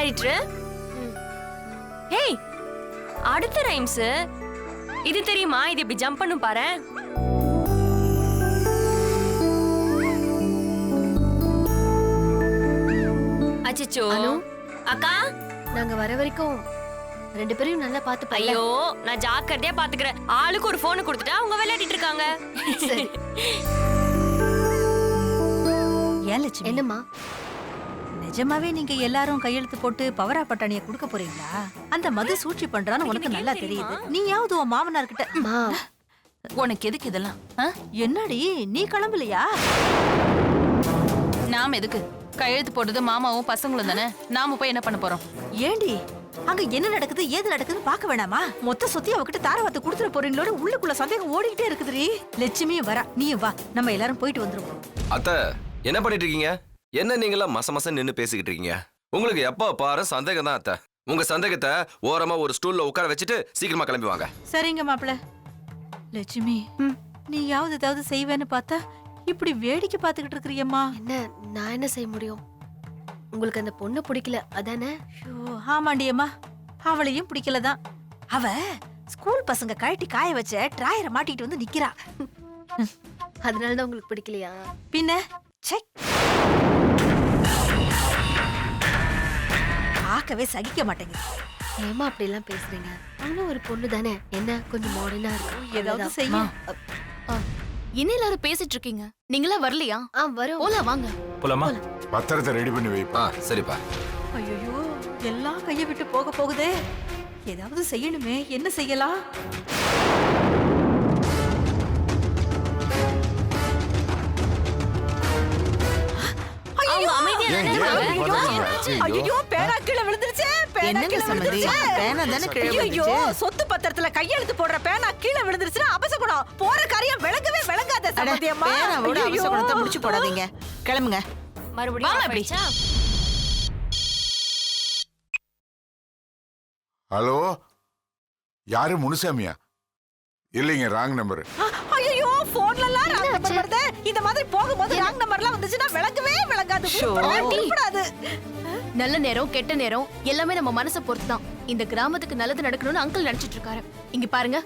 Director. Hey, அடுத்த rhymes இது தெரியுமா? இது இப்படி ஜம்ப் பண்ணும் பாரு. அச்சச்சோ. அக்கா, நாங்க வர வரைக்கும் ரெண்டு பேரையும் நல்லா பாத்து. ஐயோ, நான் ஜாக்கிரதையா பாத்துக்கிறேன். ஆளுக்கு ஒரு போன் கொடுத்துட்டா அவங்க விளையாடிட்டு இருக்காங்க. ஏன் லட்சுமி? என்னம்மா? நிஜமாவே நீங்க எல்லாரும் கையெழுத்து போட்டு பவரா பட்டாணிய குடுக்க போறீங்களா? அந்த மது சூழ்ச்சி பண்றான்னு உனக்கு நல்லா தெரியுது. நீயாவது உன் மாமனார் கிட்ட. உனக்கு எதுக்கு இதெல்லாம்? என்னடி நீ கிளம்பலையா? நாம எதுக்கு? கையெழுத்து போட்டது மாமாவும் பசங்களும் தானே. நாம போய் என்ன பண்ண போறோம்? ஏண்டி அங்க என்ன நடக்குது ஏது நடக்குதுன்னு பாக்க வேணாமா? மொத்த சொத்தி அவகிட்ட தாரவாத்து குடுத்துற போறீங்களோட உள்ளுக்குள்ள சந்தேகம் ஓடிக்கிட்டே இருக்குதுடி. லட்சுமியும் வரா, நீயும் வா, நம்ம எல்லாரும் போயிட்டு வந்துருவோம். அத்தை, என்ன பண்ணிட்டு இருக்கீங்க? என்ன நீங்களா மச நின்னு பேசிக்கிட்டு இருக்கீங்க? உங்களுக்கு எப்ப பாரு சந்தேகம் தான் அத்தை. உங்க சந்தேகத்தை ஓரமா ஒரு ஸ்டூல்ல உட்கார வச்சுட்டு சீக்கிரமா கிளம்பி வாங்க. சரிங்க மாப்பிள்ள. லட்சுமி, நீயாவது ஏதாவது செய்வேன்னு பார்த்தா இப்படி வேடிக்கை பார்த்துக்கிட்டு இருக்கிறியம்மா. என்ன, நான் என்ன செய்ய முடியும்? உங்களுக்கு அந்த பொண்ணு பிடிக்கல அதானே? ஆமாண்டி அம்மா, அவளையும் பிடிக்கலதான். அவ ஸ்கூல் பசங்க கழட்டி காய வச்ச டிராயரை மாட்டிட்டு வந்து நிக்கிறா. அதனாலதான் உங்களுக்கு பிடிக்கலையா? பின்ன பார்க்கவே சகிக்க மாட்டேங்குது. ஏமா அப்படி எல்லாம் பேசுறீங்க? அவனும் ஒரு பொண்ணு தானே, என்ன கொஞ்சம் மாடர்னா இருக்கும். ஏதாவது செய்யும். என்ன எல்லாரும் பேசிட்டு இருக்கீங்க? நீங்களா வரலையா? வரும். போலாம் வாங்க. போலாமா? பத்திரத்தை ரெடி பண்ணி வைப்பா. சரிப்பா. ஐயோ, எல்லாம் கையை விட்டு போக போகுதே. ஏதாவது செய்யணுமே, என்ன செய்யலாம்? ஐயோ, பேனா கீழே விழுந்துருச்சே. பேனா கீழே விழுந்துருச்சே. பேனா தானே கீழே விழுந்துச்சு. ஐயோ, சொத்து பத்திரத்துல கையெழுத்து போடுற பேனா கீழே விழுந்துருச்சுனா அபசகுணம். போற காரியம் விளங்கவே விளங்காத சம்பந்தியம்மா. பேனாவோட அபசகுணத்தை முடிச்சு போடாதீங்க. கிளம்புங்க. மறுபடியும் வாமா இப்படி. ஹலோ, யாரு? முனுசாமியா? இல்லைங்க, ராங் நம்பர். ஐயோ, போன்ல எல்லாம் ராங் நம்பர் வருது. இந்த மாதிரி போகும்போது ராங் நம்பர்லாம் வந்துச்சுனா விளங்கவே விளங்காது. கூடாது. நல்ல நேரம் கெட்ட நேரம் எல்லாமே நம்ம மனசை பொறுத்து தான். இந்த கிராமத்துக்கு நல்லது நடக்கணும்னு அங்கிள் நினைச்சிட்டு இருக்காரு. இங்க பாருங்க,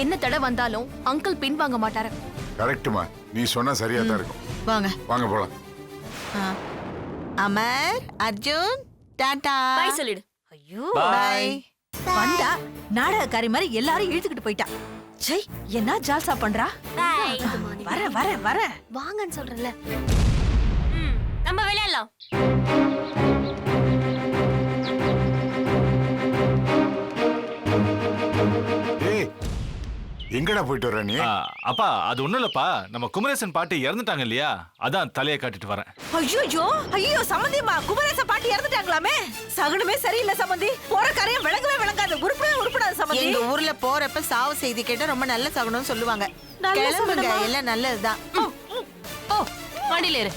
என்ன தடை வந்தாலும் அங்கிள் பின் வாங்க மாட்டாரு. கரெக்ட்டுமா, நீ சொன்னா சரியா தான் இருக்கும். வாங்க வாங்க போலாம். அமர், அர்ஜுன், டாடா. பை சொல்லிடு. ஐயோ, பை. வந்தா நாடகக்காரி மாதிரி எல்லாரும் இழுத்துக்கிட்டு போயிட்டா. சை, என்ன ஜால்சா பண்றா? பை. வர வர வர வாங்கன்னு சொல்றேன்ல. நம்ம விளையாடலாம். ஏய், எங்கடா போயிட்டு வர நீ? அப்பா, அது ஒண்ணும் இல்லப்பா, நம்ம குமரேசன் பாட்டி இறந்துட்டாங்க இல்லையா, அதான் தலையை காட்டிட்டு வரேன். ஐயோ ஐயோ, சம்பந்தியம்மா, குமரேச பாட்டி இறந்துட்டாங்களாமே. சகுனமே சரியில்லை சம்பந்தி. போற காரியம் விளங்கவே விளங்காது. உருப்படாது சம்பந்தி. எங்க ஊர்ல போறப்ப சாவு செய்தி கேட்டா ரொம்ப நல்ல சகுனம் சொல்லுவாங்க. கிளம்புங்க, எல்லாம் நல்லதுதான். ஓ, வண்டியில ஏறு.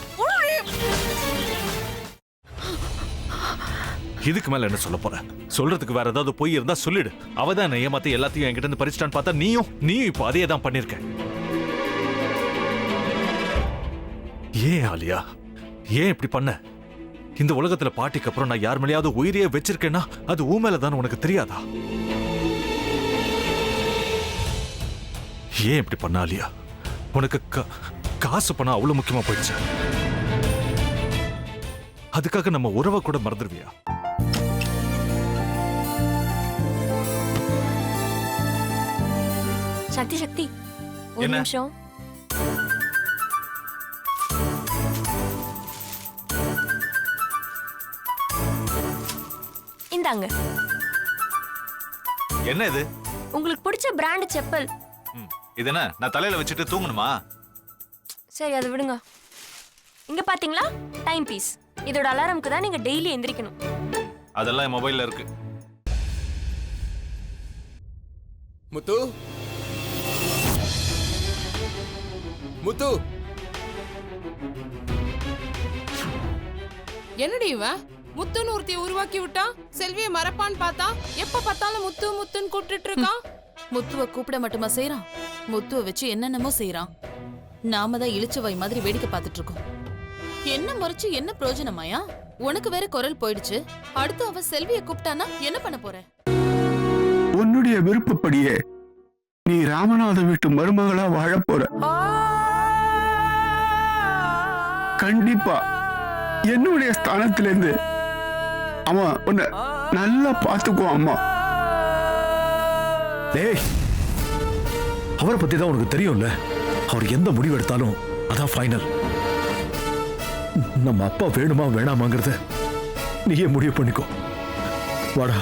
இதுக்கு மேல என்ன சொல்ல போற? சொல்றதுக்கு வேற ஏதாவது பொய் இருந்தா சொல்லிடு. அவதான் ஏமாத்தி எல்லாத்தையும் என்கிட்ட இருந்து பறிச்சிட்டான்னு பார்த்தா நீயும் இப்ப அதே தான் பண்ணிருக்க. ஏன் ஆலியா, ஏன் இப்படி பண்ண? இந்த உலகத்துல பாட்டிக்கு அப்புறம் நான் யார் மேலேயாவது உயிரையே வச்சிருக்கேன்னா அது ஊ மேலதான் உனக்கு தெரியாதா? ஏன் இப்படி பண்ண ஆலியா? உனக்கு காசு பணம் அவ்வளவு முக்கியமா போயிடுச்சு. அதுக்காக நம்ம உறவை கூட மறந்துடுவியா? சக்தி ஒரு நிமிஷம். இந்தாங்க. என்ன இது? உங்களுக்கு பிடிச்ச பிராண்ட் செப்பல். இது என்ன, நான் தலையில வச்சுட்டு தூங்கணுமா? சரி, அதை விடுங்க. இங்க பாத்தீங்களா, டைம் பீஸ். இதோட அலாரம்க்கு தான் நீங்க டெய்லி எந்திரிக்கணும். அதெல்லாம் என் மொபைல்ல இருக்கு. முத்து, முத்து, என்னடி இவன் முத்துன்னு ஒருத்திய உருவாக்கி விட்டா? செல்விய மறப்பான்னு பார்த்தா எப்ப பார்த்தாலும் முத்து முத்துன்னு கூப்பிட்டு இருக்கான். முத்துவ கூப்பிட மட்டுமா செய்யறான், முத்துவ வச்சு என்னென்னமோ செய்யறான். நாம தான் இழிச்சவாய் மாதிரி வேடிக்கை பார்த்துட்டு இருக்கோம். என்ன முறைச்சு என்ன பிரயோஜனமாயா? உனக்கு வேற குரல் போயிடுச்சு. அடுத்து அவ செல்விய கூப்பிட்டானா என்ன பண்ண போற? உன்னுடைய விருப்பப்படியே நீ ராமநாத வீட்டு மருமகளா வாழ போற. கண்டிப்பா என்னுடைய ஸ்தானத்திலிருந்து அவன் உன்னை நல்லா பாத்துக்குவான் அம்மா. டேய், அவரை பத்தி தான் உனக்கு தெரியும்ல. அவர் எந்த முடிவு எடுத்தாலும் அதான் ஃபைனல். நம்ம அப்பா வேணுமா வேணாமாங்கிறத நீயே முடிவு பண்ணிக்கோ. வாடா.